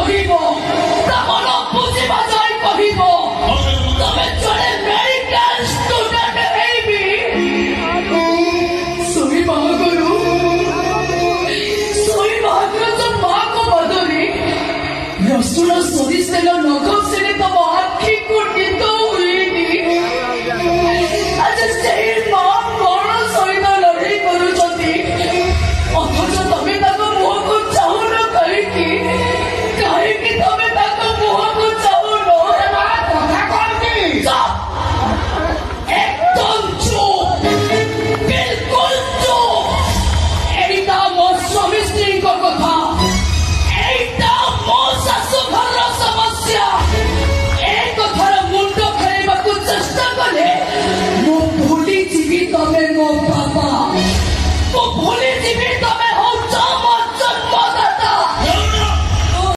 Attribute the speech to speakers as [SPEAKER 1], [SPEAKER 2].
[SPEAKER 1] କହିବ ତା ମନ ବୁଝିବା ଯାଏ କହିବ ତମେ ଜଣେ ମେଡିକାଲ ଷ୍ଟୁଡେଣ୍ଟ ହେଇବି ଶୋଇ ବାହାଘର ଯୋ ମାଆଙ୍କ ପାଦରେ ରସୁଣ ସୋରିଷ ତେଲ ନଘଷିଲେ ତମ ଆଖିକୁ ନିଦ ହୁଏନି। ଆଜି ସେଇ ମା କଣ ସହିତ ଲଢ଼େଇ କରୁଛନ୍ତି ଅଥଚ ତମେ ତାଙ୍କ ମୁହଁକୁ ଚାହୁଁନ କାହିଁକି? କାହିଁକି ତମେ